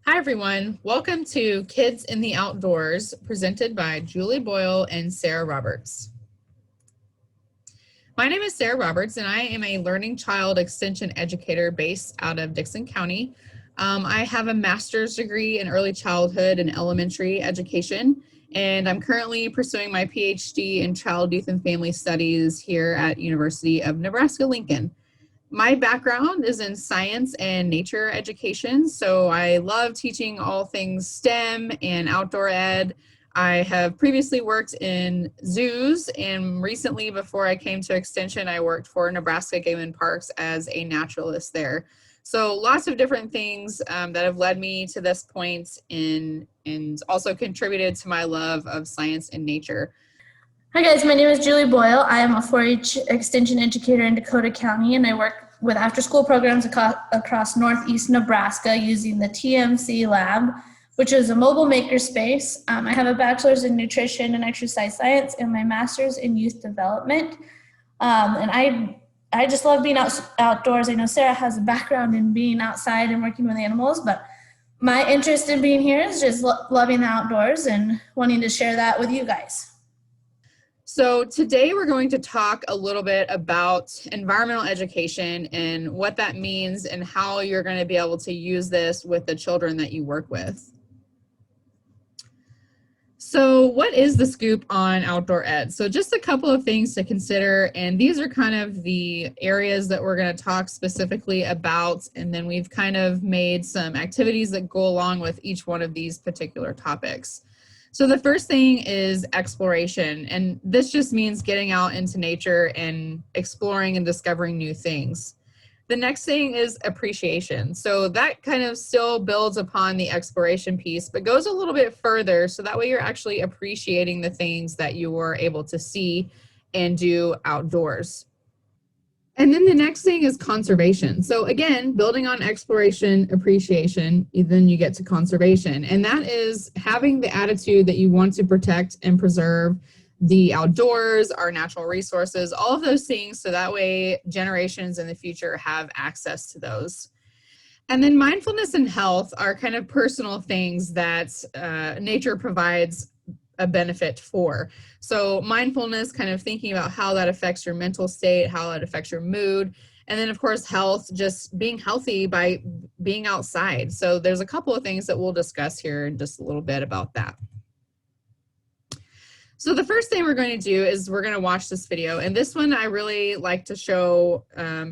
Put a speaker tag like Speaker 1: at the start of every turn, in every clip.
Speaker 1: Hi, everyone. Welcome to Kids in the Outdoors, presented by Julie Boyle and Sarah Roberts. My name is Sarah Roberts, and I am a learning child extension educator based out of Dickson County. I have a master's degree in early childhood and elementary education, and I'm currently pursuing my PhD in child, youth, and family studies here at University of Nebraska-Lincoln. My background is in science and nature education, so I love teaching all things STEM and outdoor ed. I have previously worked in zoos, and recently, before I came to Extension, I worked for Nebraska Game and Parks as a naturalist there. So lots of different things that have led me to this point and also contributed to my love of science and nature.
Speaker 2: Hi guys, my name is Julie Boyle. I am a 4-H extension educator in Dakota County, and I work with after-school programs across northeast Nebraska using the TMC Lab, which is a mobile makerspace. I have a bachelor's in nutrition and exercise science and my master's in youth development. And I just love being outdoors. I know Sarah has a background in being outside and working with animals, but my interest in being here is just loving the outdoors and wanting to share that with you guys.
Speaker 1: So today we're going to talk a little bit about environmental education and what that means and how you're going to be able to use this with the children that you work with. So what is the scoop on outdoor ed? So just a couple of things to consider, and these are kind of the areas that we're going to talk specifically about, and then we've kind of made some activities that go along with each one of these particular topics. So the first thing is exploration, and this just means getting out into nature and exploring and discovering new things. The next thing is appreciation. So that kind of still builds upon the exploration piece, but goes a little bit further, so that way you're actually appreciating the things that you were able to see and do outdoors. And then the next thing is conservation. So again, building on exploration, appreciation, then you get to conservation. And that is having the attitude that you want to protect and preserve the outdoors, our natural resources, all of those things, so that way generations in the future have access to those. And then mindfulness and health are kind of personal things that nature provides a benefit for. So mindfulness, kind of thinking about how that affects your mental state, how it affects your mood, and then of course health, just being healthy by being outside. So there's a couple of things that we'll discuss here in just a little bit about that. So the first thing we're going to do is we're going to watch this video, and this one I really like to show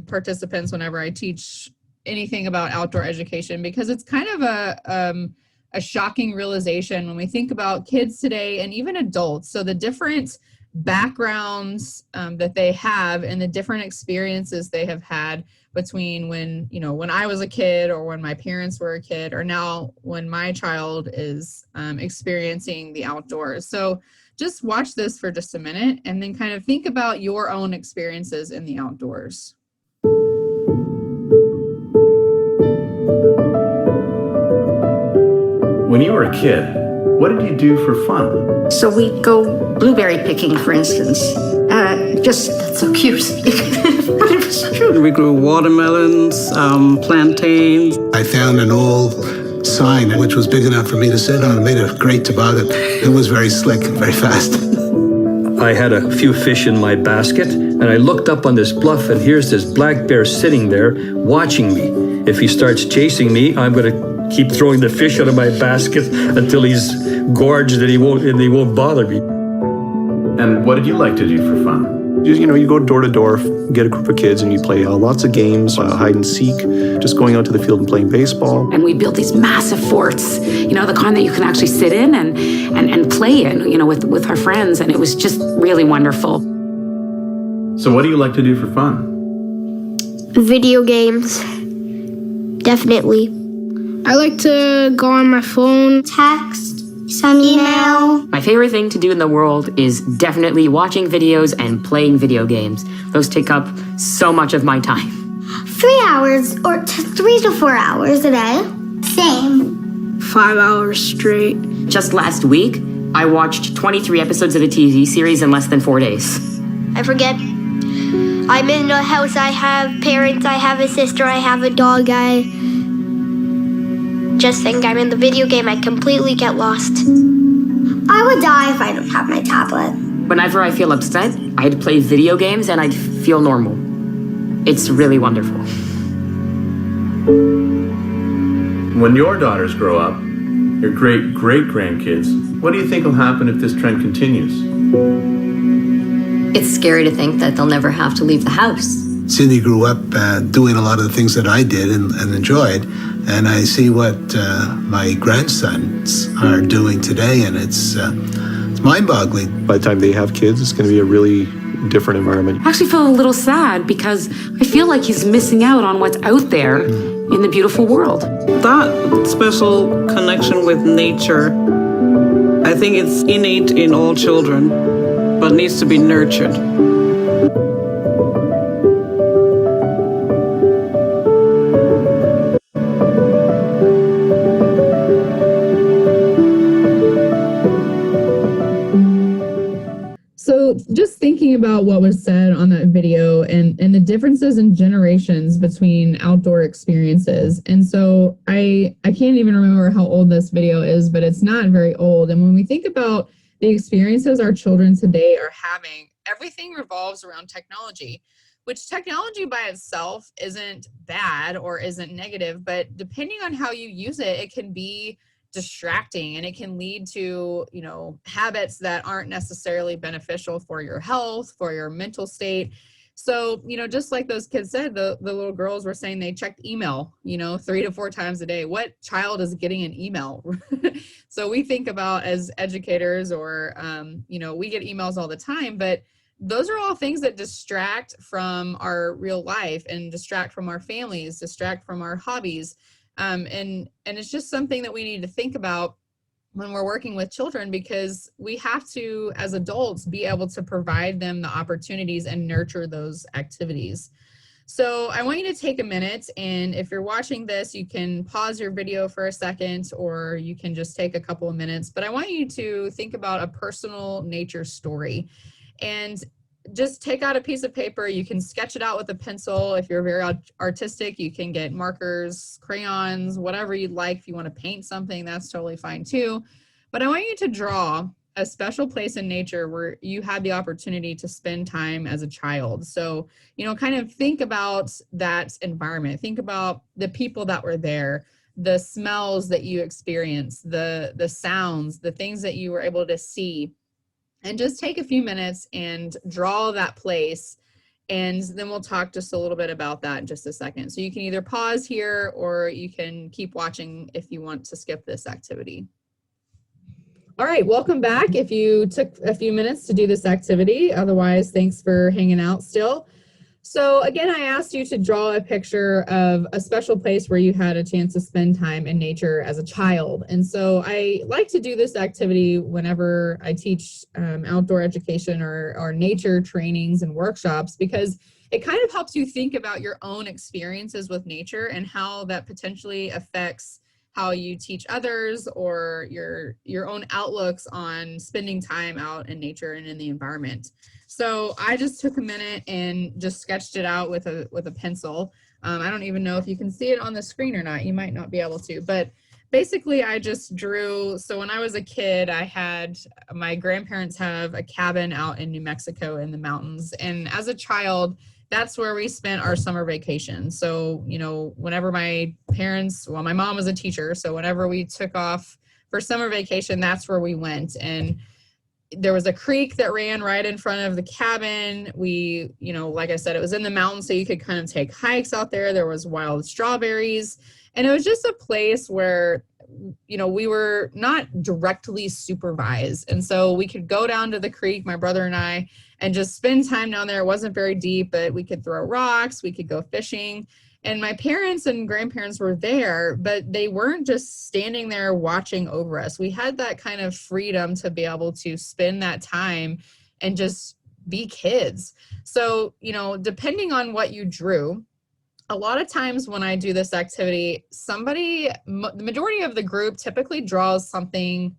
Speaker 1: participants whenever I teach anything about outdoor education, because it's kind of a shocking realization when we think about kids today and even adults. So the different backgrounds that they have and the different experiences they have had between when I was a kid or when my parents were a kid, or now when my child is experiencing the outdoors. So just watch this for just a minute and then kind of think about your own experiences in the outdoors.
Speaker 3: When you were a kid, what did you do for fun?
Speaker 4: So we'd go blueberry picking, for instance. That's so cute. But it was true.
Speaker 5: We grew watermelons, plantains.
Speaker 6: I found an old sign which was big enough for me to sit on. It made a great toboggan. It was very slick and very fast.
Speaker 7: I had a few fish in my basket, and I looked up on this bluff, and here's this black bear sitting there watching me. If he starts chasing me, I'm going to keep throwing the fish out of my basket until he's gorged and he won't bother me.
Speaker 3: And what did you like to do for fun?
Speaker 8: You go door to door, get a group of kids, and you play lots of games, hide and seek, just going out to the field and playing baseball.
Speaker 4: And we built these massive forts, the kind that you can actually sit in and play in, with our friends. And it was just really wonderful.
Speaker 3: So what do you like to do for fun?
Speaker 9: Video games, definitely.
Speaker 10: I like to go on my phone,
Speaker 9: text, some email.
Speaker 11: My favorite thing to do in the world is definitely watching videos and playing video games. Those take up so much of my time.
Speaker 9: 3 hours or 3 to 4 hours a day. Same.
Speaker 10: 5 hours straight.
Speaker 11: Just last week, I watched 23 episodes of a TV series in less than 4 days.
Speaker 9: I forget. I'm in a house. I have parents. I have a sister. I have a dog. I just think I'm in the video game, I completely get lost. I would die if I don't have my tablet.
Speaker 11: Whenever I feel upset, I'd play video games and I'd feel normal. It's really wonderful.
Speaker 3: When your daughters grow up, your great-great-grandkids, what do you think will happen if this trend continues?
Speaker 12: It's scary to think that they'll never have to leave the house.
Speaker 6: Cindy grew up doing a lot of the things that I did and enjoyed, and I see what my grandsons are doing today, and it's mind-boggling.
Speaker 8: By the time they have kids, it's going to be a really different environment.
Speaker 4: I actually feel a little sad because I feel like he's missing out on what's out there in the beautiful world.
Speaker 5: That special connection with nature, I think it's innate in all children, but needs to be nurtured.
Speaker 1: So just thinking about what was said on that video and the differences in generations between outdoor experiences. And so I can't even remember how old this video is, but it's not very old. And when we think about the experiences our children today are having, everything revolves around technology, which technology by itself isn't bad or isn't negative, but depending on how you use it, it can be distracting and it can lead to, you know, habits that aren't necessarily beneficial for your health, for your mental state. So, you know, just like those kids said, the little girls were saying they checked email, you know, 3 to 4 times a day. What child is getting an email? So we think about as educators or, you know, we get emails all the time, but those are all things that distract from our real life and distract from our families, distract from our hobbies. And it's just something that we need to think about when we're working with children, because we have to, as adults, be able to provide them the opportunities and nurture those activities. So I want you to take a minute, and if you're watching this, you can pause your video for a second, or you can just take a couple of minutes, but I want you to think about a personal nature story. And just take out a piece of paper. You can sketch it out with a pencil. If you're very artistic, you can get markers, crayons, whatever you'd like. If you want to paint something, that's totally fine too. But I want you to draw a special place in nature where you had the opportunity to spend time as a child. So, you know, kind of think about that environment. Think about the people that were there, the smells that you experienced, the sounds, the things that you were able to see. And just take a few minutes and draw that place, and then we'll talk just a little bit about that in just a second. So you can either pause here or you can keep watching if you want to skip this activity. All right, welcome back if you took a few minutes to do this activity. Otherwise, thanks for hanging out still. So again, I asked you to draw a picture of a special place where you had a chance to spend time in nature as a child. And so I like to do this activity whenever I teach outdoor education or nature trainings and workshops, because it kind of helps you think about your own experiences with nature and how that potentially affects how you teach others or your own outlooks on spending time out in nature and in the environment. So I just took a minute and just sketched it out with a pencil. I don't even know if you can see it on the screen or not. You might not be able to, but basically I just drew. So when I was a kid, my grandparents have a cabin out in New Mexico in the mountains. And as a child, that's where we spent our summer vacation. So, you know, whenever my mom was a teacher. So whenever we took off for summer vacation, that's where we went. And there was a creek that ran right in front of the cabin. We, you know, like I said, it was in the mountains, so you could kind of take hikes out there. There was wild strawberries. And it was just a place where, you know, we were not directly supervised. And so we could go down to the creek, my brother and I, and just spend time down there. It wasn't very deep, but we could throw rocks, we could go fishing. And my parents and grandparents were there, but they weren't just standing there watching over us. We had that kind of freedom to be able to spend that time and just be kids. So, you know, depending on what you drew, a lot of times when I do this activity, the majority of the group typically draws something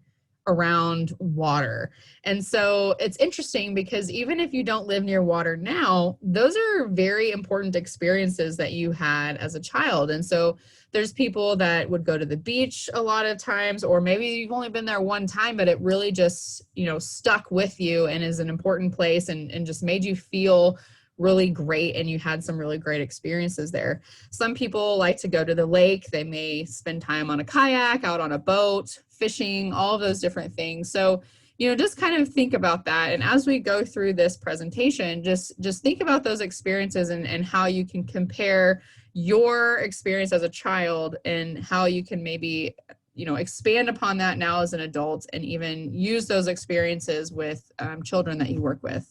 Speaker 1: around water. And so it's interesting because even if you don't live near water now, those are very important experiences that you had as a child. And so There's people that would go to the beach a lot of times, or maybe you've only been there one time, but it really just, stuck with you and is an important place and just made you feel really great, and you had some really great experiences there. Some people like to go to the lake. They may spend time on a kayak, out on a boat, fishing, all of those different things. So, just kind of think about that. And as we go through this presentation, just think about those experiences and how you can compare your experience as a child and how you can maybe, expand upon that now as an adult and even use those experiences with children that you work with.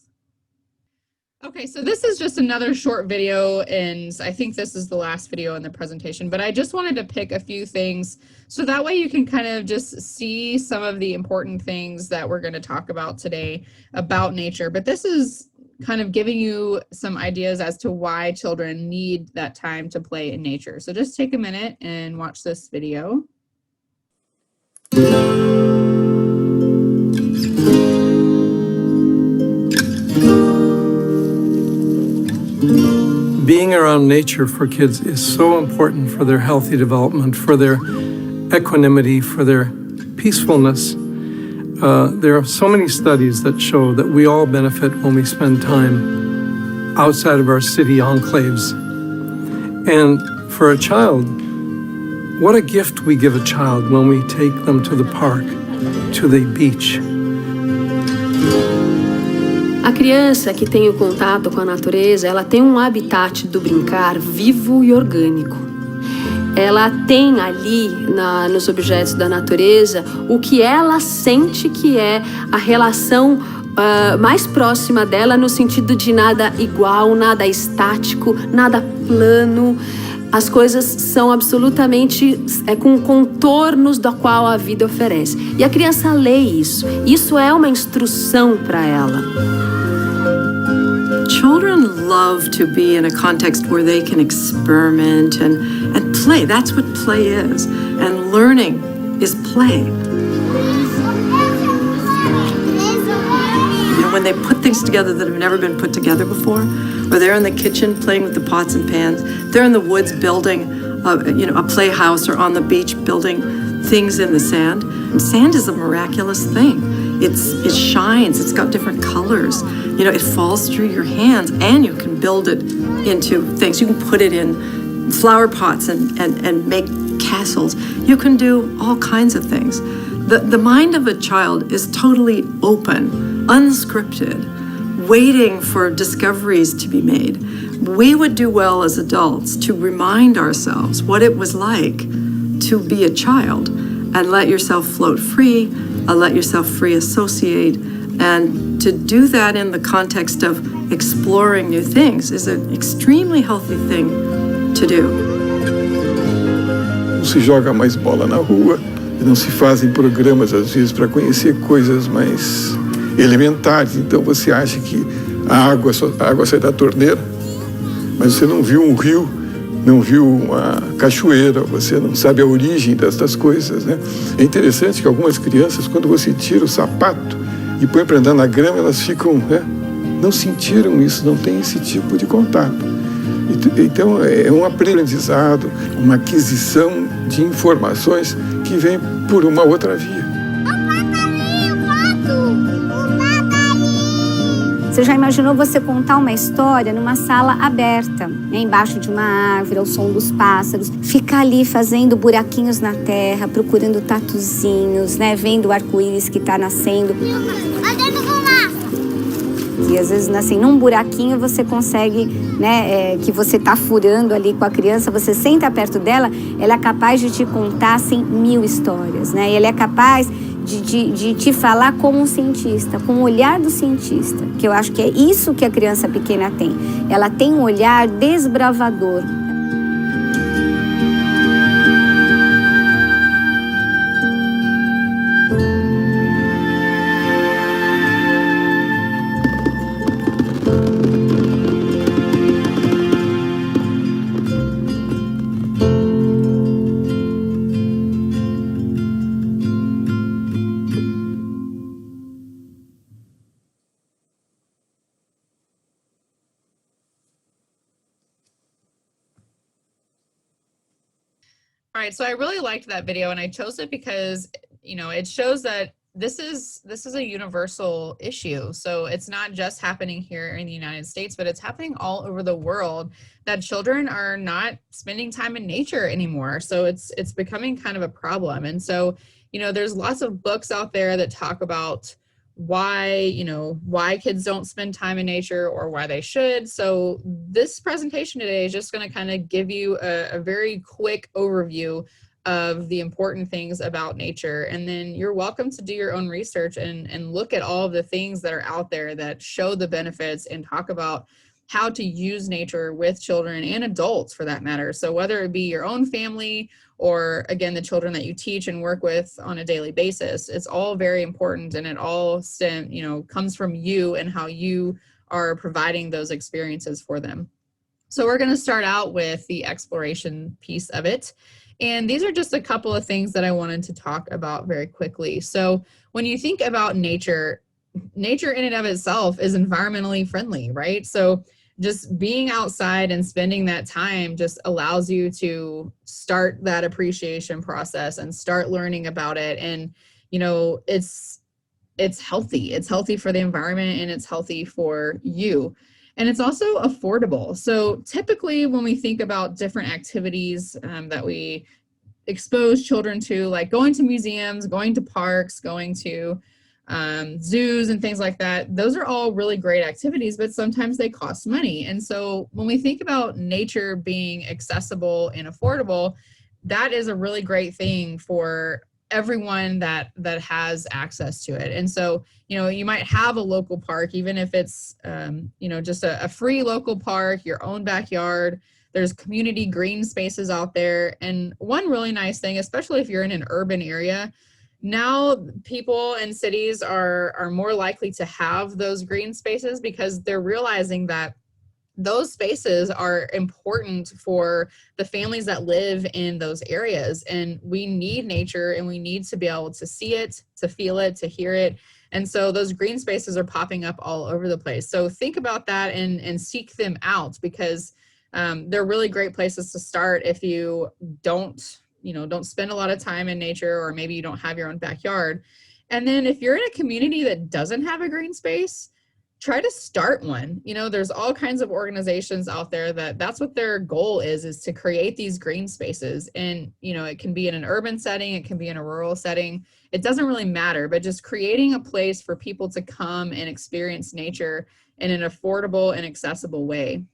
Speaker 1: Okay, so this is just another short video, and I think this is the last video in the presentation, but I just wanted to pick a few things so that way you can kind of just see some of the important things that we're going to talk about today about nature. But this is kind of giving you some ideas as to why children need that time to play in nature. So just take a minute and watch this video.
Speaker 13: Being around nature for kids is so important for their healthy development, for their equanimity, for their peacefulness. There are so many studies that show that we all benefit when we spend time outside of our city enclaves. And for a child, what a gift we give a child when we take them to the park, to the beach.
Speaker 14: A criança que tem o contato com a natureza, ela tem um habitat do brincar vivo e orgânico. Ela tem ali, nos objetos da natureza, o que ela sente que é a relação mais próxima dela, no sentido de nada igual, nada estático, nada plano. As coisas são absolutamente com contornos da qual a vida oferece. E a criança lê isso. Isso é uma instrução para ela.
Speaker 15: Children love to be in a context where they can experiment and play. That's what play is. And learning is play. When they put things together that have never been put together before, or they're in the kitchen playing with the pots and pans, they're in the woods building a playhouse, or on the beach building things in the sand. And sand is a miraculous thing. It shines, it's got different colors. It falls through your hands, and you can build it into things. You can put it in flower pots and make castles. You can do all kinds of things. The mind of a child is totally open, unscripted, waiting for discoveries to be made. We would do well as adults to remind ourselves what it was like to be a child and let yourself float free, let yourself free associate, and to do that in the context of exploring new things is an extremely healthy thing to do.
Speaker 16: Não se joga mais bola na rua, e não se fazem programas às vezes para conhecer coisas mais elementares. Então você acha que a água sai da torneira, mas você não viu um rio, não viu uma cachoeira, você não sabe a origem destas coisas, né? É interessante que algumas crianças, quando você tira o sapato e põe para andar na grama, elas ficam, não sentiram isso, não tem esse tipo de contato. Então é um aprendizado, uma aquisição de informações que vem por uma outra via.
Speaker 17: Você já imaginou você contar uma história numa sala aberta, né, embaixo de uma árvore, ao som dos pássaros, ficar ali fazendo buraquinhos na terra, procurando tatuzinhos, né, vendo o arco-íris que está nascendo. E às vezes, assim, num buraquinho você consegue, né, que você está furando ali com a criança, você senta perto dela, ela é capaz de te contar, assim, 1000 histórias, né, e ela é capaz de te falar como um cientista, com o olhar do cientista, que eu acho que é isso que a criança pequena tem. Ela tem um olhar desbravador.
Speaker 1: Right. So I really liked that video, and I chose it because, it shows that this is a universal issue. So it's not just happening here in the United States, but it's happening all over the world, that children are not spending time in nature anymore. So it's becoming kind of a problem. And so, there's lots of books out there that talk about why kids don't spend time in nature or why they should. So this presentation today is just going to kind of give you a very quick overview of the important things about nature. And then you're welcome to do your own research and look at all of the things that are out there that show the benefits and talk about how to use nature with children and adults for that matter. So whether it be your own family or again, the children that you teach and work with on a daily basis, it's all very important, and it all comes from you and how you are providing those experiences for them. So we're going to start out with the exploration piece of it. And these are just a couple of things that I wanted to talk about very quickly. So when you think about nature in and of itself is environmentally friendly, right? So just being outside and spending that time just allows you to start that appreciation process and start learning about it. And, it's healthy. It's healthy for the environment, and it's healthy for you. And it's also affordable. So typically when we think about different activities that we expose children to, like going to museums, going to parks, going to zoos and things like that, those are all really great activities, but sometimes they cost money. And so when we think about nature being accessible and affordable, that is a really great thing for everyone that has access to it. And so, you might have a local park, even if it's, just a free local park, your own backyard. There's community green spaces out there. And one really nice thing, especially if you're in an urban area, now people in cities are more likely to have those green spaces because they're realizing that those spaces are important for the families that live in those areas. And we need nature, and we need to be able to see it, to feel it, to hear it. And so those green spaces are popping up all over the place. So think about that and seek them out, because they're really great places to start if you don't spend a lot of time in nature, or maybe you don't have your own backyard. And then if you're in a community that doesn't have a green space, try to start one. There's all kinds of organizations out there that's what their goal is to create these green spaces. And, it can be in an urban setting, it can be in a rural setting. It doesn't really matter, but just creating a place for people to come and experience nature in an affordable and accessible way.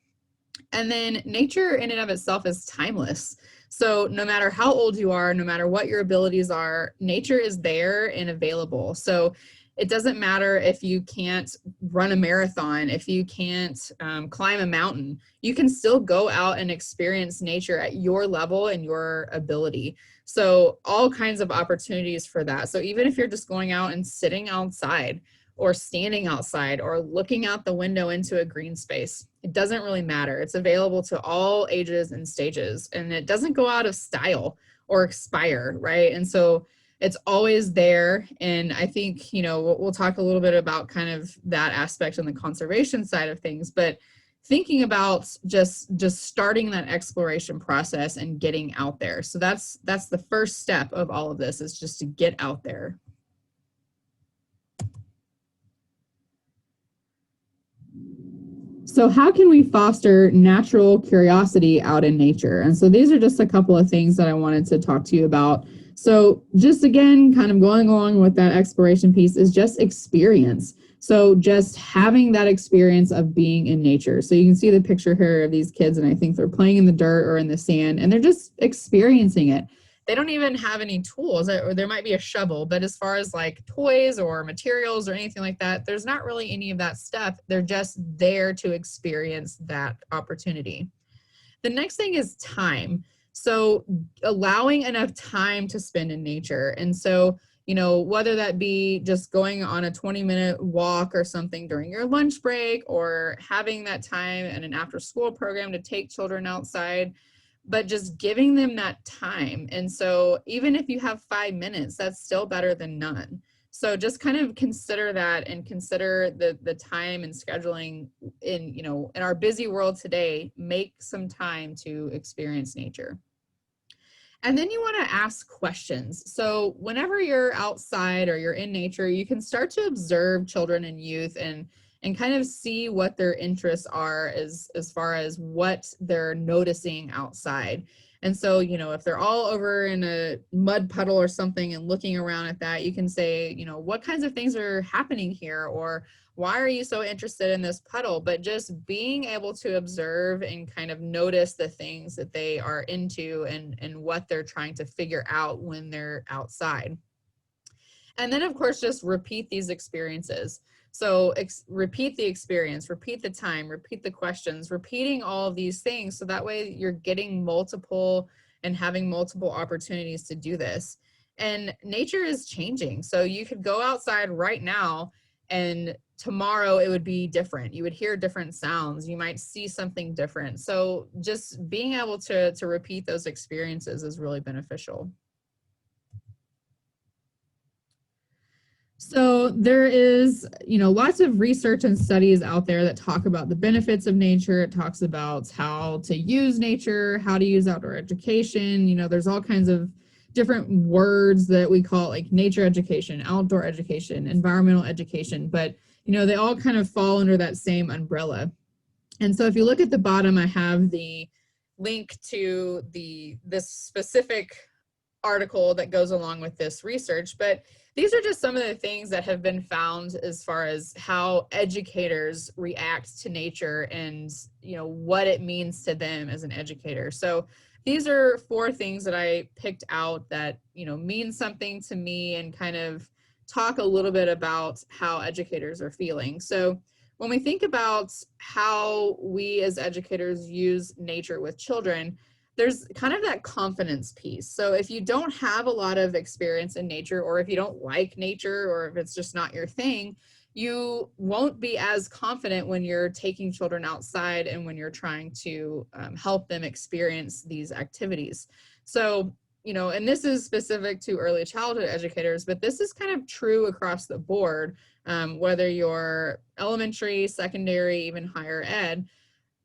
Speaker 1: And then nature in and of itself is timeless. So no matter how old you are, no matter what your abilities are, nature is there and available. So it doesn't matter if you can't run a marathon, if you can't climb a mountain, you can still go out and experience nature at your level and your ability. So all kinds of opportunities for that. So even if you're just going out and sitting outside or standing outside or looking out the window into a green space, it doesn't really matter. It's available to all ages and stages, and it doesn't go out of style or expire, right? And so it's always there. And I think, we'll talk a little bit about kind of that aspect on the conservation side of things, but thinking about just starting that exploration process and getting out there. So that's the first step of all of this, is just to get out there. So how can we foster natural curiosity out in nature? And so these are just a couple of things that I wanted to talk to you about. So just again, kind of going along with that exploration piece is just experience. So just having that experience of being in nature. So you can see the picture here of these kids, and I think they're playing in the dirt or in the sand, and they're just experiencing it. They don't even have any tools, or there might be a shovel, but as far as like toys or materials or anything like that, there's not really any of that stuff. They're just there to experience that opportunity. The next thing is time. So allowing enough time to spend in nature. And so, whether that be just going on a 20-minute walk or something during your lunch break, or having that time in an after-school program to take children outside, but just giving them that time. And so even if you have 5 minutes, that's still better than none. So just kind of consider that, and consider the time and scheduling in our busy world today. Make some time to experience nature. And then you want to ask questions. So whenever you're outside or you're in nature, you can start to observe children and youth and kind of see what their interests are as far as what they're noticing outside. And so, you know, if they're all over in a mud puddle or something and looking around at that, you can say, you know, what kinds of things are happening here, or why are you so interested in this puddle? But just being able to observe and kind of notice the things that they are into and what they're trying to figure out when they're outside. And then, of course, just repeat these experiences. So repeat the experience, repeat the time, repeat the questions, repeating all of these things. So that way you're getting multiple and having multiple opportunities to do this. And nature is changing. So you could go outside right now and tomorrow it would be different. You would hear different sounds. You might see something different. So just being able to repeat those experiences is really beneficial. So there is, you know, lots of research and studies out there that talk about the benefits of nature. It talks about how to use nature, how to use outdoor education. You know, there's all kinds of different words that we call like nature education, outdoor education, environmental education, but, you know, they all kind of fall under that same umbrella. And so if you look at the bottom, I have the link to this specific article that goes along with this research, but these are just some of the things that have been found as far as how educators react to nature and, you know, what it means to them as an educator. So these are 4 things that I picked out that, you know, mean something to me and kind of talk a little bit about how educators are feeling. So when we think about how we as educators use nature with children, there's kind of that confidence piece. So if you don't have a lot of experience in nature, or if you don't like nature, or if it's just not your thing, you won't be as confident when you're taking children outside and when you're trying to help them experience these activities. So, you know, and this is specific to early childhood educators, but this is kind of true across the board, whether you're elementary, secondary, even higher ed.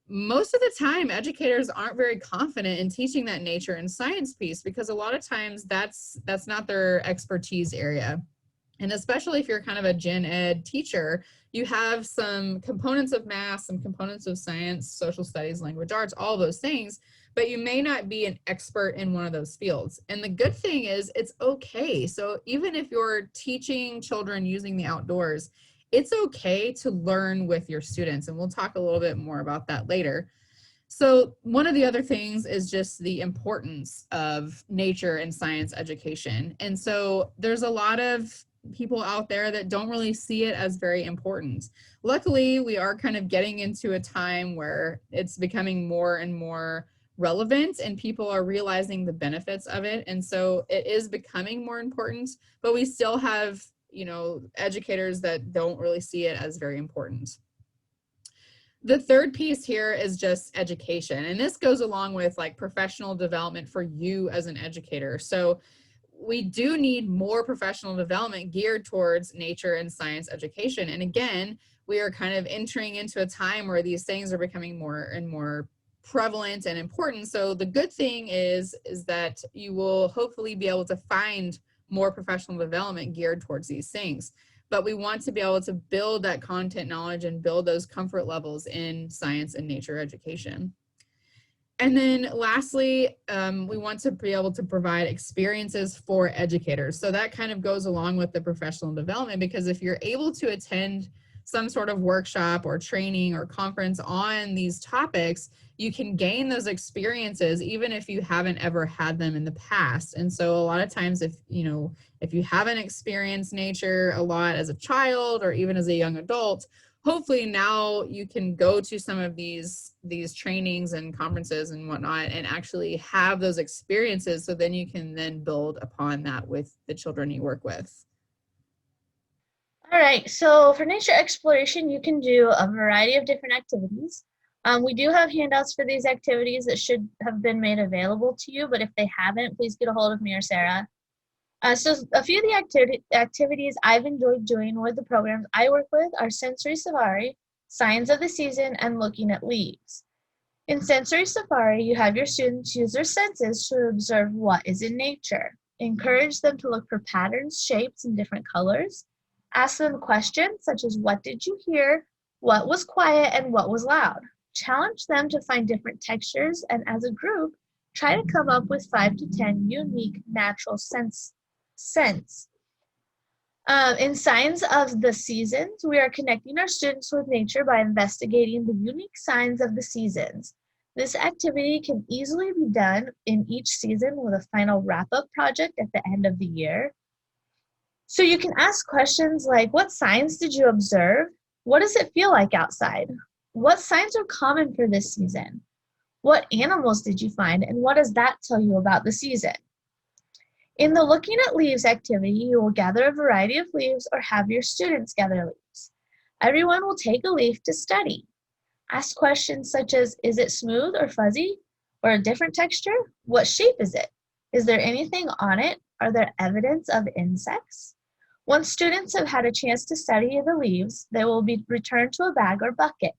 Speaker 1: Most of the time, educators aren't very confident in teaching that nature and science piece because a lot of times that's not their expertise area. And especially if you're kind of a gen ed teacher, you have some components of math, some components of science, social studies, language arts, all those things, but you may not be an expert in one of those fields. And the good thing is it's okay. So even if you're teaching children using the outdoors, it's okay to learn with your students, and we'll talk a little bit more about that later. So one of the other things is just the importance of nature and science education. And so there's a lot of people out there that don't really see it as very important. Luckily, we are kind of getting into a time where it's becoming more and more relevant and people are realizing the benefits of it. And so it is becoming more important, but we still have, you know, educators that don't really see it as very important. The third piece here is just education. And this goes along with like professional development for you as an educator. So we do need more professional development geared towards nature and science education. And again, we are kind of entering into a time where these things are becoming more and more prevalent and important. So the good thing is that you will hopefully be able to find more professional development geared towards these things. But we want to be able to build that content knowledge and build those comfort levels in science and nature education. And then lastly, we want to be able to provide experiences for educators. So that kind of goes along with the professional development, because if you're able to attend some sort of workshop or training or conference on these topics, you can gain those experiences even if you haven't ever had them in the past. And so a lot of times if you haven't experienced nature a lot as a child or even as a young adult, hopefully now you can go to some of these trainings and conferences and whatnot and actually have those experiences, so then you can then build upon that with the children you work with.
Speaker 2: All right, so for nature exploration, you can do a variety of different activities. We do have handouts for these activities that should have been made available to you, but if they haven't, please get a hold of me or Sarah. So a few of the activities I've enjoyed doing with the programs I work with are Sensory Safari, Signs of the Season, and Looking at Leaves. In Sensory Safari, you have your students use their senses to observe what is in nature. Encourage them to look for patterns, shapes, and different colors. Ask them questions such as what did you hear, what was quiet, and what was loud. Challenge them to find different textures, and as a group, try to come up with 5 to 10 unique natural scents. In Signs of the Seasons, we are connecting our students with nature by investigating the unique signs of the seasons. This activity can easily be done in each season with a final wrap-up project at the end of the year. So you can ask questions like, what signs did you observe? What does it feel like outside? What signs are common for this season? What animals did you find, and what does that tell you about the season? In the Looking at Leaves activity, you will gather a variety of leaves or have your students gather leaves. Everyone will take a leaf to study. Ask questions such as, is it smooth or fuzzy or a different texture? What shape is it? Is there anything on it? Are there evidence of insects? Once students have had a chance to study the leaves, they will be returned to a bag or bucket.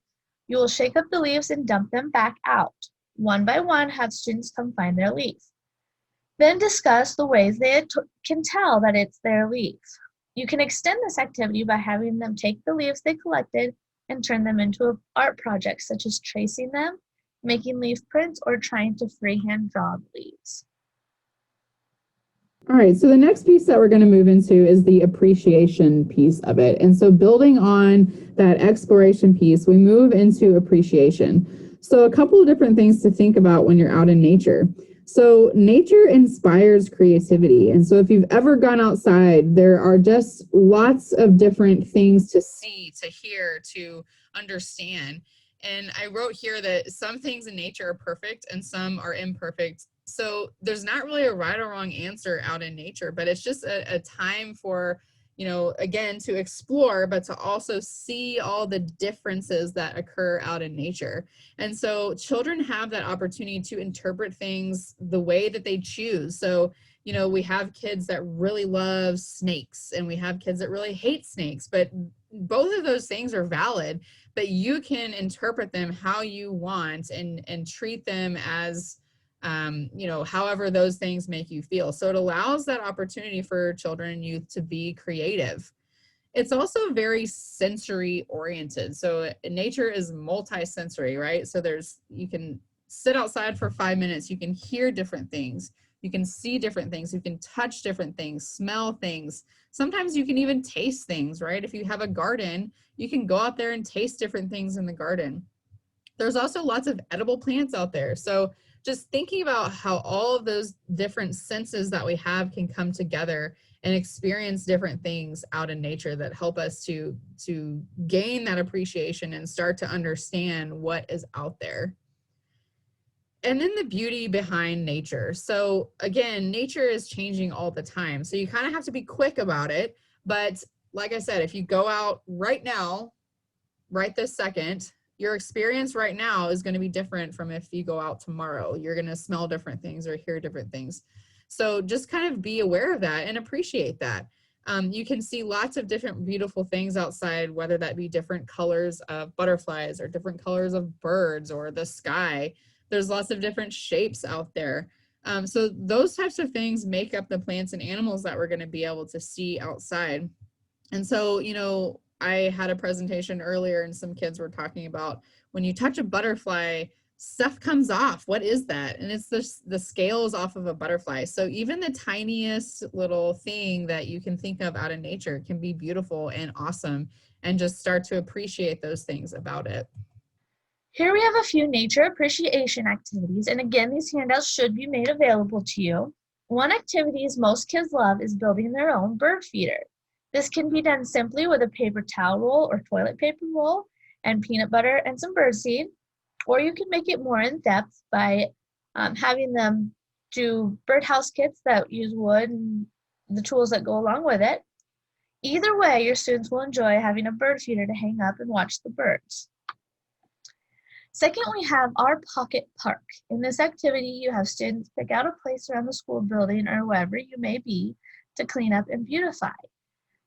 Speaker 2: You will shake up the leaves and dump them back out. One by one, have students come find their leaf. Then discuss the ways they can tell that it's their leaf. You can extend this activity by having them take the leaves they collected and turn them into an art project, such as tracing them, making leaf prints, or trying to freehand draw the leaves.
Speaker 1: All right, so the next piece that we're going to move into is the appreciation piece of it. And so building on that exploration piece, we move into appreciation. So a couple of different things to think about when you're out in nature. So nature inspires creativity. And so if you've ever gone outside, there are just lots of different things to see, to hear, to understand. And I wrote here that some things in nature are perfect and some are imperfect. So there's not really a right or wrong answer out in nature, but it's just a time for, again, to explore, but to also see all the differences that occur out in nature. And so children have that opportunity to interpret things the way that they choose. So, we have kids that really love snakes and we have kids that really hate snakes, but both of those things are valid, but you can interpret them how you want and treat them as however those things make you feel. So it allows that opportunity for children and youth to be creative. It's also very sensory oriented. So nature is multi-sensory, right? So you can sit outside for 5 minutes, you can hear different things, you can see different things, you can touch different things, smell things. Sometimes you can even taste things, right? If you have a garden, you can go out there and taste different things in the garden. There's also lots of edible plants out there. So just thinking about how all of those different senses that we have can come together and experience different things out in nature that help us to gain that appreciation and start to understand what is out there. And then the beauty behind nature. So again, nature is changing all the time. So you kind of have to be quick about it. But like I said, if you go out right now, right this second, your experience right now is going to be different from if you go out tomorrow. You're going to smell different things or hear different things. So just kind of be aware of that and appreciate that. You can see lots of different beautiful things outside, whether that be different colors of butterflies or different colors of birds or the sky. There's lots of different shapes out there. So those types of things make up the plants and animals that we're going to be able to see outside. And so, I had a presentation earlier and some kids were talking about when you touch a butterfly, stuff comes off. What is that? And it's the scales off of a butterfly. So even the tiniest little thing that you can think of out in nature can be beautiful and awesome, and just start to appreciate those things about it.
Speaker 2: Here we have a few nature appreciation activities, and again, these handouts should be made available to you. One activity most kids love is building their own bird feeder. This can be done simply with a paper towel roll or toilet paper roll and peanut butter and some birdseed, or you can make it more in depth by having them do birdhouse kits that use wood and the tools that go along with it. Either way, your students will enjoy having a bird feeder to hang up and watch the birds. Second, we have our pocket park. In this activity, you have students pick out a place around the school building or wherever you may be to clean up and beautify.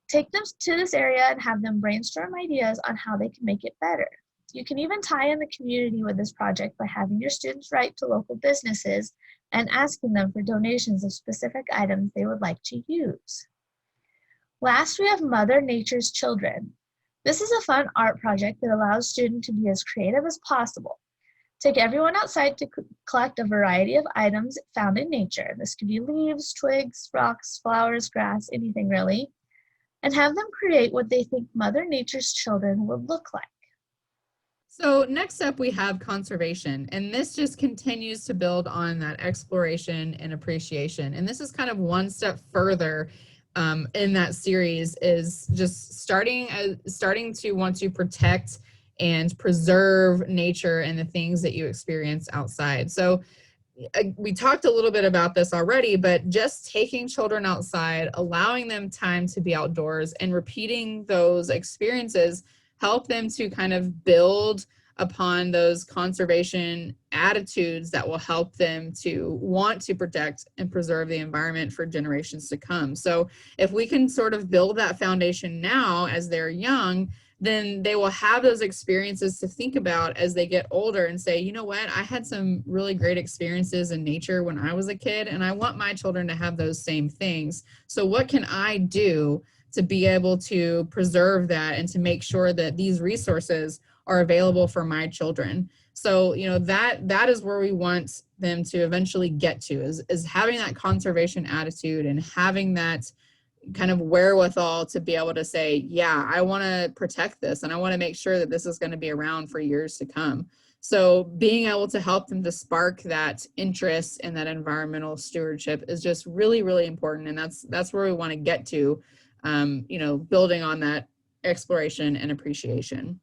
Speaker 2: Take them to this area and have them brainstorm ideas on how they can make it better. You can even tie in the community with this project by having your students write to local businesses and asking them for donations of specific items they would like to use. Last, we have Mother Nature's Children. This is a fun art project that allows students to be as creative as possible. Take everyone outside to collect a variety of items found in nature. This could be leaves, twigs, rocks, flowers, grass, anything really, and have them create what they think Mother Nature's children would look like.
Speaker 1: So next up we have conservation, and this just continues to build on that exploration and appreciation. And this is kind of one step further in that series, is just starting to want to protect and preserve nature and the things that you experience outside. So we talked a little bit about this already, but just taking children outside, allowing them time to be outdoors and repeating those experiences help them to kind of build upon those conservation attitudes that will help them to want to protect and preserve the environment for generations to come. So if we can sort of build that foundation now as they're young, then they will have those experiences to think about as they get older and say, you know what, I had some really great experiences in nature when I was a kid, and I want my children to have those same things. So what can I do to be able to preserve that and to make sure that these resources are available for my children? So, you know, that is where we want them to eventually get to, is having that conservation attitude and having that kind of wherewithal to be able to say, yeah, I want to protect this and I want to make sure that this is going to be around for years to come. So being able to help them to spark that interest in that environmental stewardship is just really, really important. And that's where we want to get to, you know, building on that exploration and appreciation.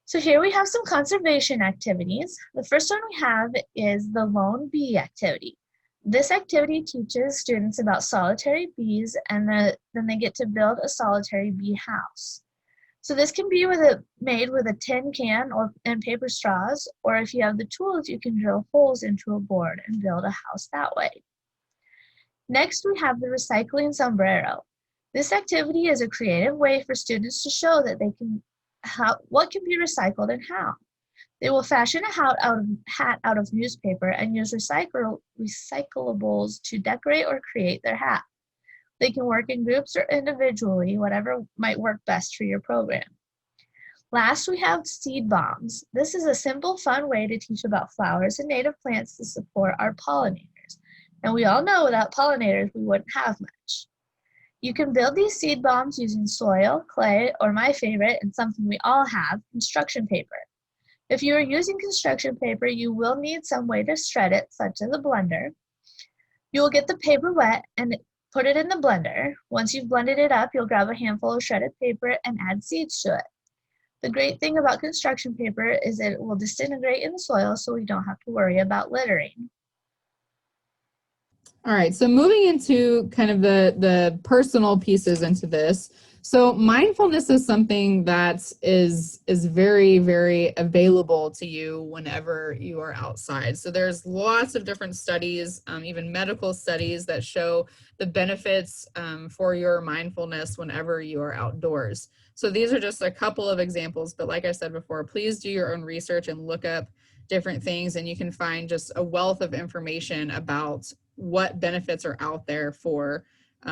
Speaker 2: So here we have some conservation activities. The first one we have is the Lone Bee activity. This activity teaches students about solitary bees, and then they get to build a solitary bee house. So this can be made with a tin can and paper straws, or if you have the tools, you can drill holes into a board and build a house that way. Next, we have the recycling sombrero. This activity is a creative way for students to show that what can be recycled and how. They will fashion a hat out of newspaper and use recyclables to decorate or create their hat. They can work in groups or individually, whatever might work best for your program. Last, we have seed bombs. This is a simple, fun way to teach about flowers and native plants to support our pollinators. And we all know without pollinators, we wouldn't have much. You can build these seed bombs using soil, clay, or my favorite, and something we all have, construction paper. If you are using construction paper, you will need some way to shred it, such as a blender. You will get the paper wet and put it in the blender. Once you've blended it up, you'll grab a handful of shredded paper and add seeds to it. The great thing about construction paper is it will disintegrate in the soil, so we don't have to worry about littering.
Speaker 1: All right, so moving into kind of the personal pieces into this. So mindfulness is something that is very, very available to you whenever you are outside. So there's lots of different studies, even medical studies, that show the benefits for your mindfulness whenever you are outdoors. So these are just a couple of examples, but like I said before, please do your own research and look up different things, and you can find just a wealth of information about what benefits are out there for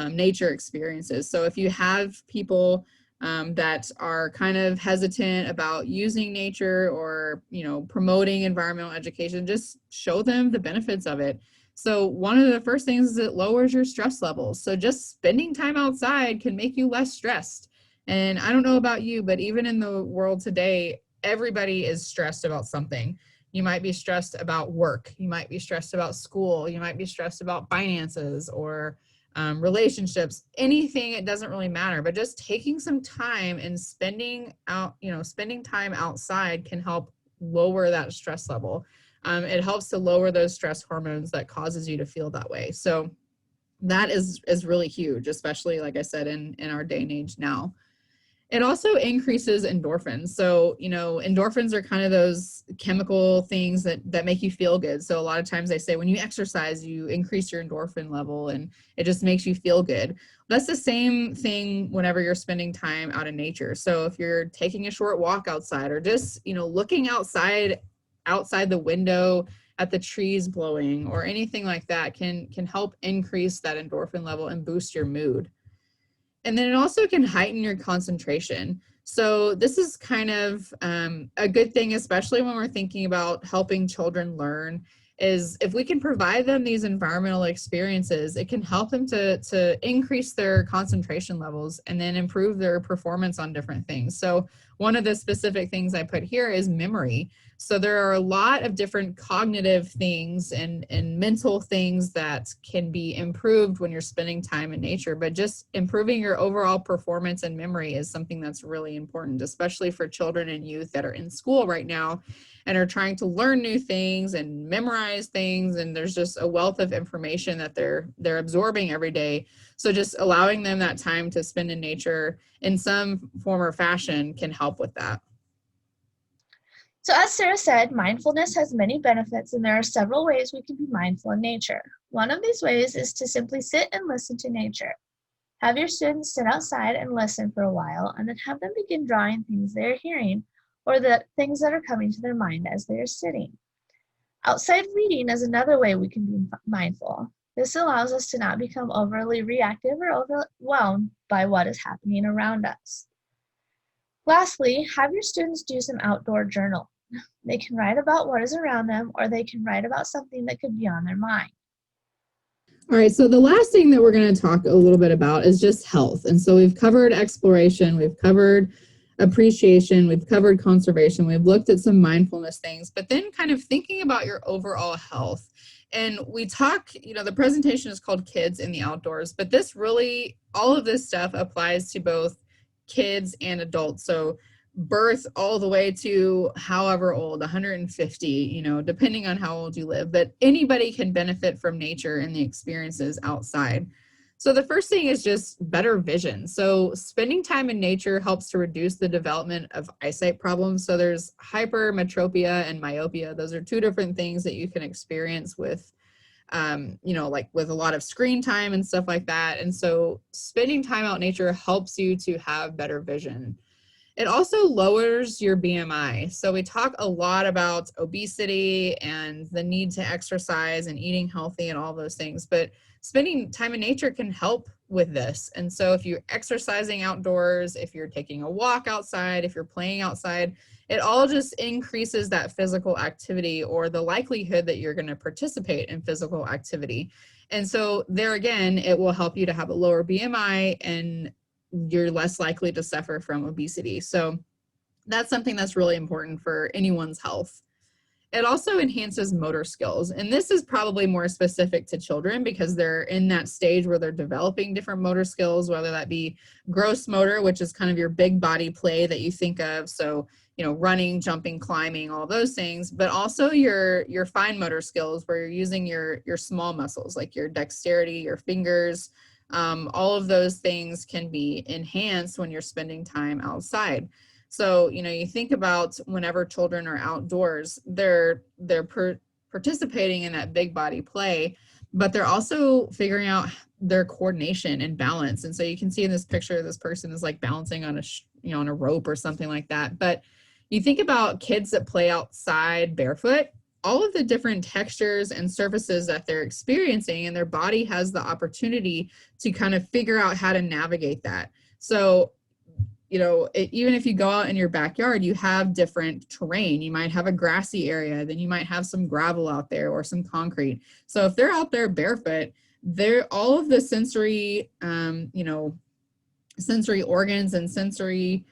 Speaker 1: nature experiences. So if you have people that are kind of hesitant about using nature or, you know, promoting environmental education, just show them the benefits of it. So one of the first things is it lowers your stress levels. So just spending time outside can make you less stressed. And I don't know about you, but even in the world today, everybody is stressed about something. You might be stressed about work. You might be stressed about school. You might be stressed about finances or relationships, anything. It doesn't really matter, but just taking some time and spending time outside can help lower that stress level. It helps to lower those stress hormones that causes you to feel that way. So that is really huge, especially, like I said, in our day and age now. It also increases endorphins. So, endorphins are kind of those chemical things that make you feel good. So a lot of times they say when you exercise, you increase your endorphin level and it just makes you feel good. That's the same thing whenever you're spending time out in nature. So if you're taking a short walk outside or just, looking outside the window at the trees blowing or anything like that can help increase that endorphin level and boost your mood. And then it also can heighten your concentration. So this is kind of a good thing, especially when we're thinking about helping children learn, is if we can provide them these environmental experiences, it can help them to increase their concentration levels and then improve their performance on different things. So one of the specific things I put here is memory. So there are a lot of different cognitive things and mental things that can be improved when you're spending time in nature, but just improving your overall performance and memory is something that's really important, especially for children and youth that are in school right now and are trying to learn new things and memorize things. And there's just a wealth of information that they're absorbing every day. So just allowing them that time to spend in nature in some form or fashion can help with that.
Speaker 2: So as Sarah said, mindfulness has many benefits, and there are several ways we can be mindful in nature. One of these ways is to simply sit and listen to nature. Have your students sit outside and listen for a while, and then have them begin drawing things they're hearing or the things that are coming to their mind as they're sitting. Outside reading is another way we can be mindful. This allows us to not become overly reactive or overwhelmed by what is happening around us. Lastly, have your students do some outdoor journaling. They can write about what is around them, or they can write about something that could be on their mind.
Speaker 1: All right, so the last thing that we're going to talk a little bit about is just health. And so we've covered exploration, we've covered appreciation, we've covered conservation, we've looked at some mindfulness things, but then kind of thinking about your overall health. And we talk, the presentation is called Kids in the Outdoors, but all of this stuff applies to both kids and adults. So birth all the way to however old, 150, depending on how old you live, but anybody can benefit from nature and the experiences outside. So the first thing is just better vision. So spending time in nature helps to reduce the development of eyesight problems. So there's hypermetropia and myopia. Those are two different things that you can experience with like with a lot of screen time and stuff like that. And so spending time out in nature helps you to have better vision. It also lowers your BMI. So we talk a lot about obesity and the need to exercise and eating healthy and all those things, but spending time in nature can help with this. And so if you're exercising outdoors, if you're taking a walk outside, if you're playing outside, it all just increases that physical activity or the likelihood that you're going to participate in physical activity. And so there again, it will help you to have a lower BMI and you're less likely to suffer from obesity. So that's something that's really important for anyone's health. It also enhances motor skills. And this is probably more specific to children because they're in that stage where they're developing different motor skills, whether that be gross motor, which is kind of your big body play that you think of. So, running, jumping, climbing, all those things, but also your fine motor skills where you're using your small muscles, like your dexterity, your fingers. All of those things can be enhanced when you're spending time outside. So, you think about whenever children are outdoors, they're participating in that big body play, but they're also figuring out their coordination and balance. And so you can see in this picture, this person is like balancing on on a rope or something like that. But you think about kids that play outside barefoot, all of the different textures and surfaces that they're experiencing, and their body has the opportunity to kind of figure out how to navigate that. So, even if you go out in your backyard, you have different terrain. You might have a grassy area, then you might have some gravel out there or some concrete. So if they're out there barefoot, all of the sensory, sensory organs and sensory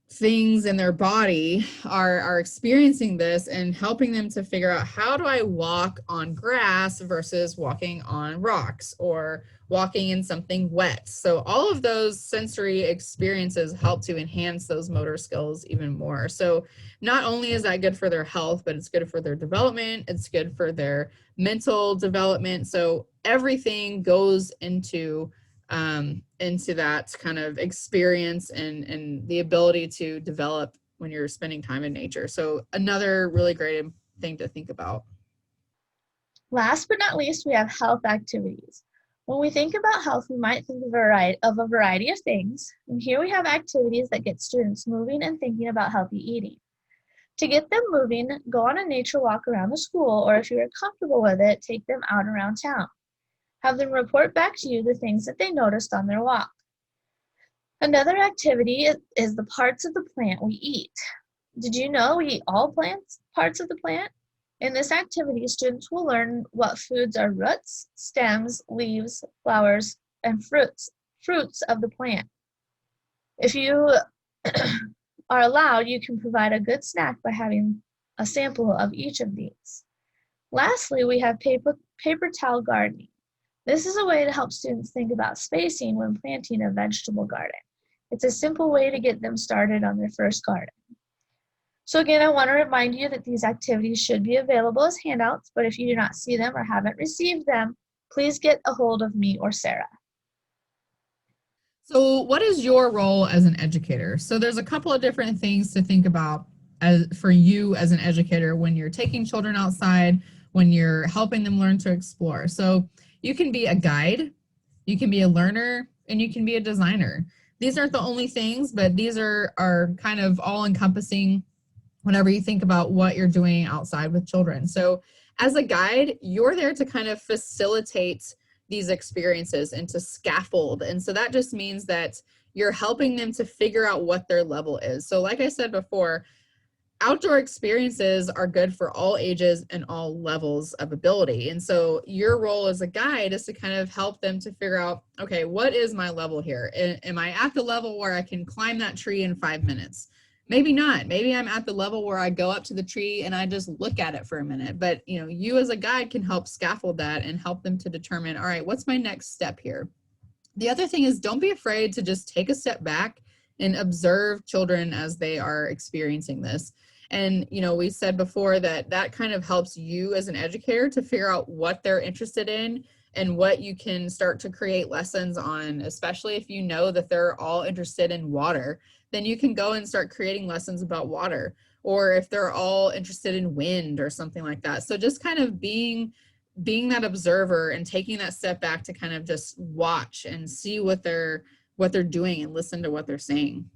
Speaker 1: things in their body are experiencing this and helping them to figure out, how do I walk on grass versus walking on rocks or walking in something wet? So all of those sensory experiences help to enhance those motor skills even more. So not only is that good for their health, but it's good for their development. It's good for their mental development. So everything goes into into that kind of experience and the ability to develop when you're spending time in nature. So another really great thing to think about.
Speaker 2: Last but not least, we have health activities. When we think about health, we might think of a variety of things. And here we have activities that get students moving and thinking about healthy eating. To get them moving, go on a nature walk around the school, or if you're comfortable with it, take them out around town. Have them report back to you the things that they noticed on their walk. Another activity is the parts of the plant we eat. Did you know we eat all parts of the plant? In this activity, students will learn what foods are roots, stems, leaves, flowers, and fruits of the plant. If you are allowed, you can provide a good snack by having a sample of each of these. Lastly, we have paper towel gardening. This is a way to help students think about spacing when planting a vegetable garden. It's a simple way to get them started on their first garden. So again, I want to remind you that these activities should be available as handouts, but if you do not see them or haven't received them, please get a hold of me or Sarah.
Speaker 1: So what is your role as an educator? So there's a couple of different things to think about for you as an educator when you're taking children outside, when you're helping them learn to explore. So you can be a guide, you can be a learner, and you can be a designer. These aren't the only things, but these are kind of all-encompassing whenever you think about what you're doing outside with children. So as a guide, you're there to kind of facilitate these experiences and to scaffold. And so that just means that you're helping them to figure out what their level is. So like I said before, outdoor experiences are good for all ages and all levels of ability. And so your role as a guide is to kind of help them to figure out, okay, what is my level here? Am I at the level where I can climb that tree in 5 minutes? Maybe not. Maybe I'm at the level where I go up to the tree and I just look at it for a minute. But you as a guide can help scaffold that and help them to determine, all right, what's my next step here? The other thing is, don't be afraid to just take a step back and observe children as they are experiencing this. And we said before that kind of helps you as an educator to figure out what they're interested in and what you can start to create lessons on, especially if you know that they're all interested in water. Then you can go and start creating lessons about water, or if they're all interested in wind or something like that. So just kind of being that observer and taking that step back to kind of just watch and see what they're doing and listen to what they're saying.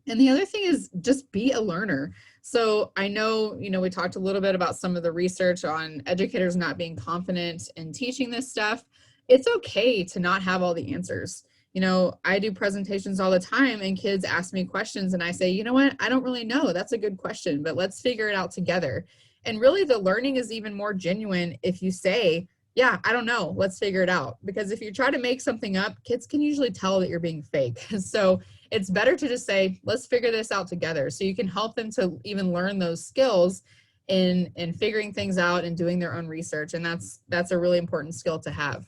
Speaker 1: And the other thing is just be a learner. So I know, we talked a little bit about some of the research on educators not being confident in teaching this stuff. It's okay to not have all the answers. I do presentations all the time and kids ask me questions and I say, you know what, I don't really know. That's a good question, but let's figure it out together. And really the learning is even more genuine if you say, yeah, I don't know, let's figure it out. Because if you try to make something up, kids can usually tell that you're being fake. So it's better to just say, let's figure this out together. So you can help them to even learn those skills in figuring things out and doing their own research. And that's a really important skill to have.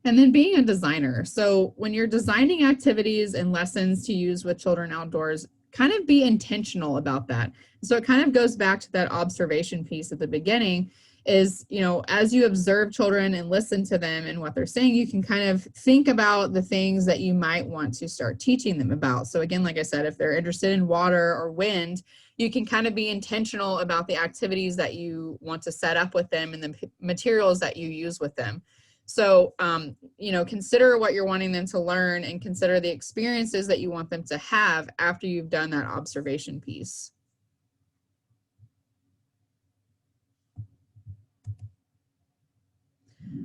Speaker 1: And then being a designer. So when you're designing activities and lessons to use with children outdoors, kind of be intentional about that. So it kind of goes back to that observation piece at the beginning is, as you observe children and listen to them and what they're saying, you can kind of think about the things that you might want to start teaching them about. So again, like I said, if they're interested in water or wind, you can kind of be intentional about the activities that you want to set up with them and the materials that you use with them. So, consider what you're wanting them to learn and consider the experiences that you want them to have after you've done that observation piece.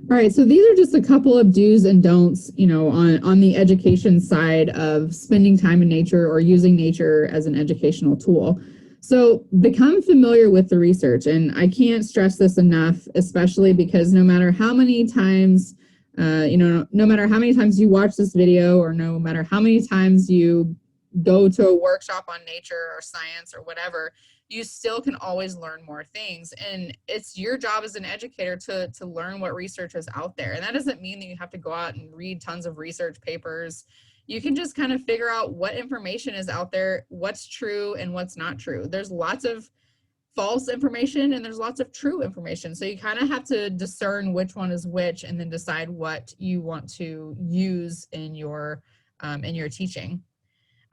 Speaker 1: All right, so these are just a couple of do's and don'ts, on the education side of spending time in nature or using nature as an educational tool. So become familiar with the research, and I can't stress this enough, especially because no matter how many times, no matter how many times you watch this video or no matter how many times you go to a workshop on nature or science or whatever, you still can always learn more things. And it's your job as an educator to learn what research is out there. And that doesn't mean that you have to go out and read tons of research papers. You can just kind of figure out what information is out there, what's true and what's not true. There's lots of false information and there's lots of true information. So you kind of have to discern which one is which and then decide what you want to use in your teaching.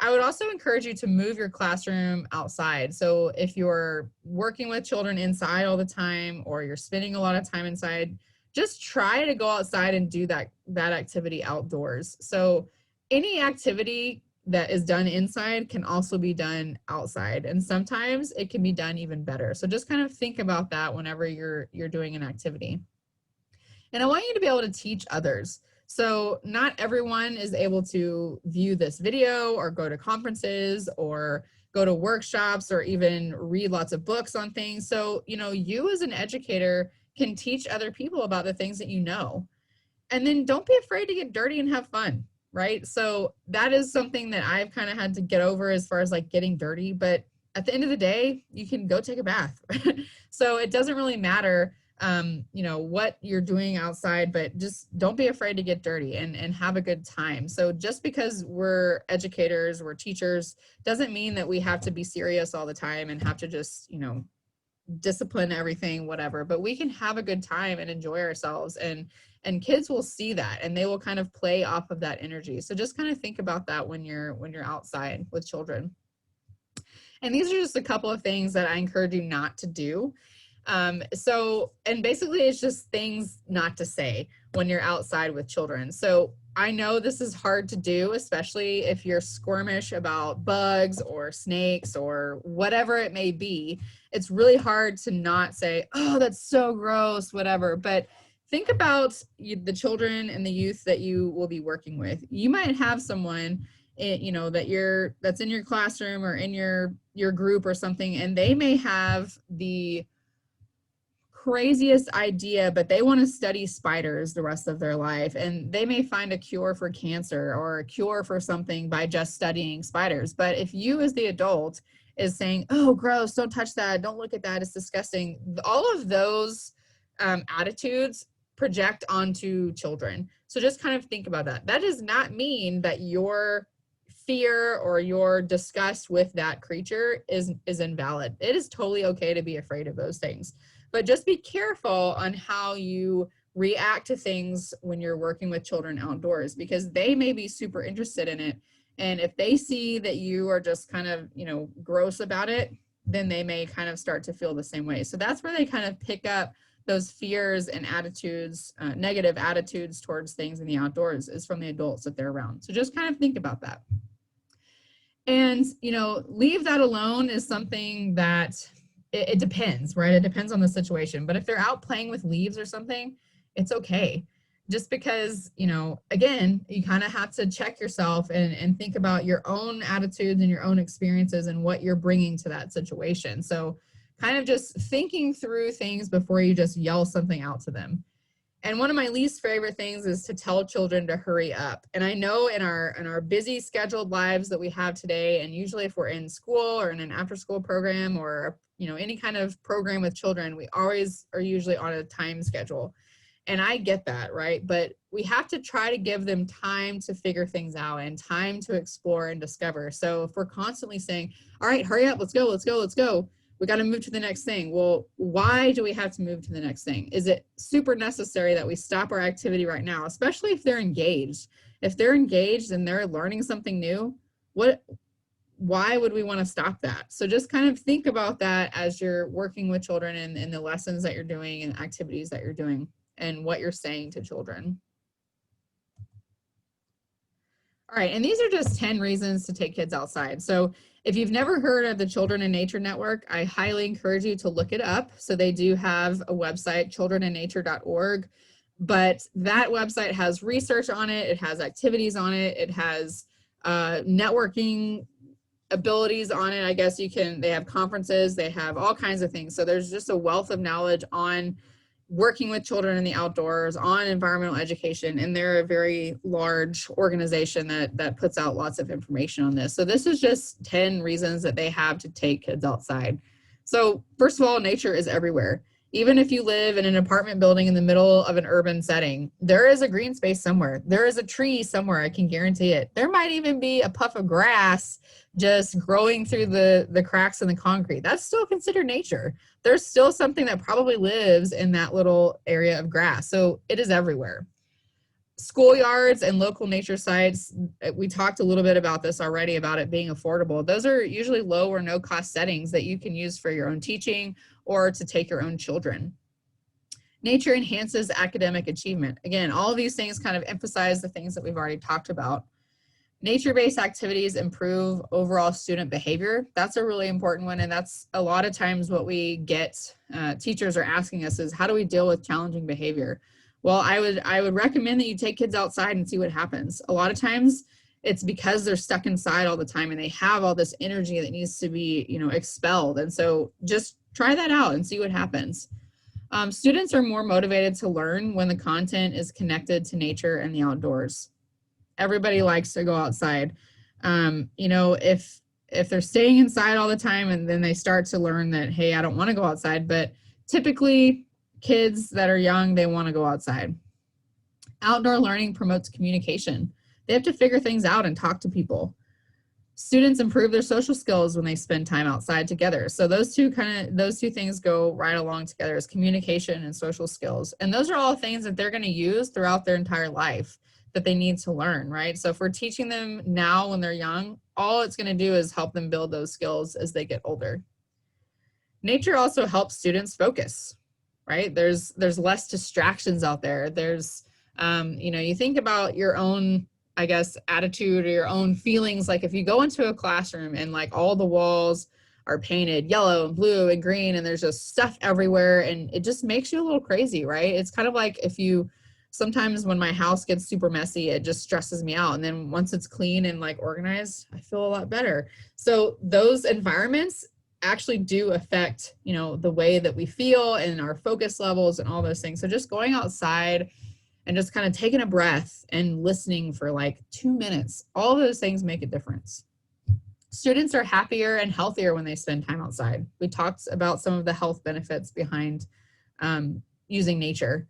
Speaker 1: I would also encourage you to move your classroom outside. So if you're working with children inside all the time, or you're spending a lot of time inside, just try to go outside and do that activity outdoors. So any activity that is done inside can also be done outside, and sometimes it can be done even better. So just kind of think about that whenever you're doing an activity. And I want you to be able to teach others. So not everyone is able to view this video or go to conferences or go to workshops or even read lots of books on things. So, you as an educator can teach other people about the things that you know. And then don't be afraid to get dirty and have fun, right? So that is something that I've kind of had to get over as far as like getting dirty. But at the end of the day, you can go take a bath. So it doesn't really matter what you're doing outside, but just don't be afraid to get dirty and have a good time. So just because we're educators, we're teachers, doesn't mean that we have to be serious all the time and have to just, discipline everything, whatever, but we can have a good time and enjoy ourselves, and kids will see that and they will kind of play off of that energy. So just kind of think about that when you're outside with children. And these are just a couple of things that I encourage you not to do. And basically it's just things not to say when you're outside with children. So I know this is hard to do, especially if you're squirmish about bugs or snakes or whatever it may be. It's really hard to not say, oh, that's so gross, whatever. But think about the children and the youth that you will be working with. You might have someone, that's in your classroom or in your group or something, and they may have the craziest idea, but they want to study spiders the rest of their life, and they may find a cure for cancer or a cure for something by just studying spiders. But if you as the adult is saying, oh, gross, don't touch that, don't look at that, it's disgusting, all of those attitudes project onto children. So just kind of think about that. That does not mean that your fear or your disgust with that creature is invalid. It is totally okay to be afraid of those things. But just be careful on how you react to things when you're working with children outdoors, because they may be super interested in it. And if they see that you are just kind of, gross about it, then they may kind of start to feel the same way. So that's where they kind of pick up those fears and attitudes, negative attitudes towards things in the outdoors, is from the adults that they're around. So just kind of think about that. And, leave that alone is something that it depends, right? It depends on the situation. But if they're out playing with leaves or something, it's okay. Just because, again, you kind of have to check yourself and think about your own attitudes and your own experiences and what you're bringing to that situation. So kind of just thinking through things before you just yell something out to them. And one of my least favorite things is to tell children to hurry up. And I know in our busy scheduled lives that we have today, and usually if we're in school or in an after-school program or any kind of program with children, we always are usually on a time schedule. And I get that, right? But we have to try to give them time to figure things out and time to explore and discover. So if we're constantly saying, all right, hurry up, let's go, let's go, let's go, we got to move to the next thing. Well, why do we have to move to the next thing? Is it super necessary that we stop our activity right now, especially if they're engaged? If they're engaged and they're learning something new, why would we want to stop that? So just kind of think about that as you're working with children and the lessons that you're doing and activities that you're doing and what you're saying to children. All right, and these are just 10 reasons to take kids outside. So if you've never heard of the Children in Nature Network, I highly encourage you to look it up. So they do have a website, childreninnature.org, but that website has research on it, it has activities on it, it has networking abilities on it. I guess they have conferences, they have all kinds of things. So there's just a wealth of knowledge on working with children in the outdoors, on environmental education, and they're a very large organization that puts out lots of information on this. So this is just 10 reasons that they have to take kids outside. So first of all, nature is everywhere. Even if you live in an apartment building in the middle of an urban setting, there is a green space somewhere. There is a tree somewhere, I can guarantee it. There might even be a puff of grass just growing through the cracks in the concrete. That's still considered nature. There's still something that probably lives in that little area of grass. So it is everywhere. Schoolyards and local nature sites, we talked a little bit about this already, about it being affordable. Those are usually low or no cost settings that you can use for your own teaching or to take your own children. Nature enhances academic achievement. Again, all of these things kind of emphasize the things that we've already talked about. Nature-based activities improve overall student behavior. That's a really important one, and that's a lot of times what we get, teachers are asking us is, how do we deal with challenging behavior? Well, I would recommend that you take kids outside and see what happens. A lot of times it's because they're stuck inside all the time and they have all this energy that needs to be, expelled. And so just try that out and see what happens. Students are more motivated to learn when the content is connected to nature and the outdoors. Everybody likes to go outside. If they're staying inside all the time and then they start to learn that, hey, I don't want to go outside, but typically kids that are young, they want to go outside. Outdoor learning promotes communication. They have to figure things out and talk to people. Students improve their social skills when they spend time outside together. So those two things go right along together, is communication and social skills. And those are all things that they're going to use throughout their entire life that they need to learn, right? So if we're teaching them now when they're young, all it's going to do is help them build those skills as they get older. Nature also helps students focus, right? There's less distractions out there. There's, you think about your own, I guess, attitude or your own feelings. Like if you go into a classroom and like all the walls are painted yellow and blue and green and there's just stuff everywhere and it just makes you a little crazy, right? It's kind of like sometimes when my house gets super messy, it just stresses me out. And then once it's clean and like organized, I feel a lot better. So those environments actually do affect, the way that we feel and our focus levels and all those things. So just going outside and just kind of taking a breath and listening for like 2 minutes, all those things make a difference. Students are happier and healthier when they spend time outside. We talked about some of the health benefits behind using nature.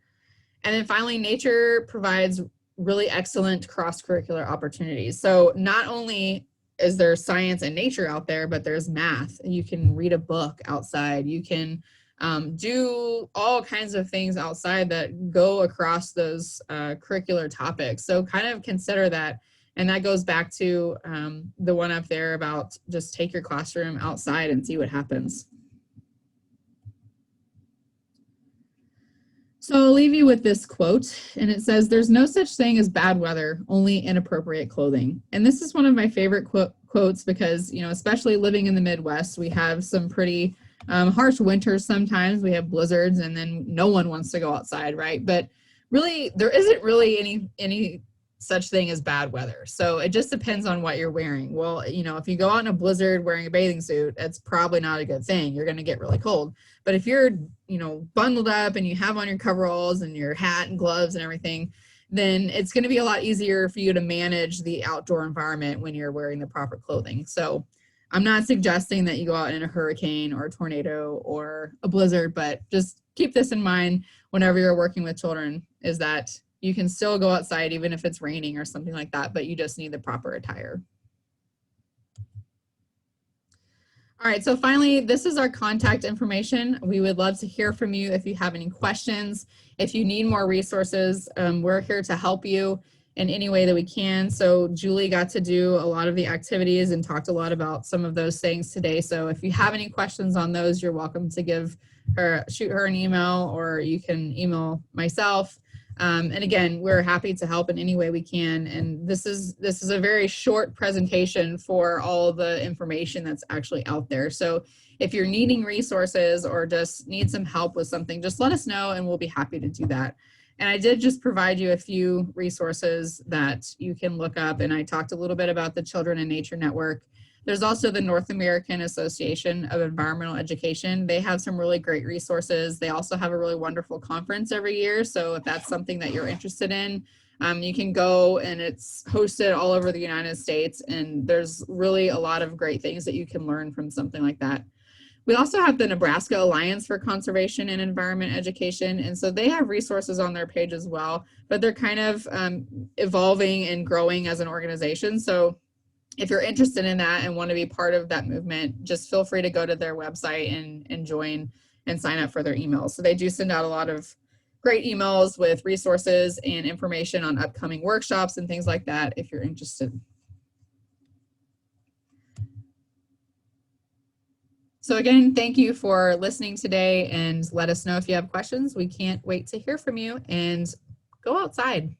Speaker 1: And then finally, nature provides really excellent cross-curricular opportunities. So not only is there science and nature out there, but there's math. You can read a book outside. You can do all kinds of things outside that go across those curricular topics. So kind of consider that. And that goes back to the one up there about just take your classroom outside and see what happens. So I'll leave you with this quote, and it says, "There's no such thing as bad weather, only inappropriate clothing." And this is one of my favorite quotes because, especially living in the Midwest, we have some pretty harsh winters sometimes. We have blizzards, and then no one wants to go outside, right? But really, there isn't really any such thing as bad weather. So it just depends on what you're wearing. Well, if you go out in a blizzard wearing a bathing suit, it's probably not a good thing. You're going to get really cold. But if you're, bundled up and you have on your coveralls and your hat and gloves and everything, then it's going to be a lot easier for you to manage the outdoor environment when you're wearing the proper clothing. So I'm not suggesting that you go out in a hurricane or a tornado or a blizzard, but just keep this in mind whenever you're working with children, is that you can still go outside even if it's raining or something like that, but you just need the proper attire. All right, so finally, this is our contact information. We would love to hear from you if you have any questions. If you need more resources, we're here to help you in any way that we can. So Julie got to do a lot of the activities and talked a lot about some of those things today. So if you have any questions on those, you're welcome to shoot her an email, or you can email myself. And again, we're happy to help in any way we can. And this is a very short presentation for all the information that's actually out there. So if you're needing resources or just need some help with something, just let us know and we'll be happy to do that. And I did just provide you a few resources that you can look up. And I talked a little bit about the Children in Nature Network. There's also the North American Association of Environmental Education. They have some really great resources. They also have a really wonderful conference every year. So if that's something that you're interested in, you can go, and it's hosted all over the United States. And there's really a lot of great things that you can learn from something like that. We also have the Nebraska Alliance for Conservation and Environment Education, and so they have resources on their page as well, but they're kind of evolving and growing as an organization. So if you're interested in that and want to be part of that movement, just feel free to go to their website and join and sign up for their emails. So they do send out a lot of great emails with resources and information on upcoming workshops and things like that if you're interested. So again, thank you for listening today, and let us know if you have questions. We can't wait to hear from you, and go outside.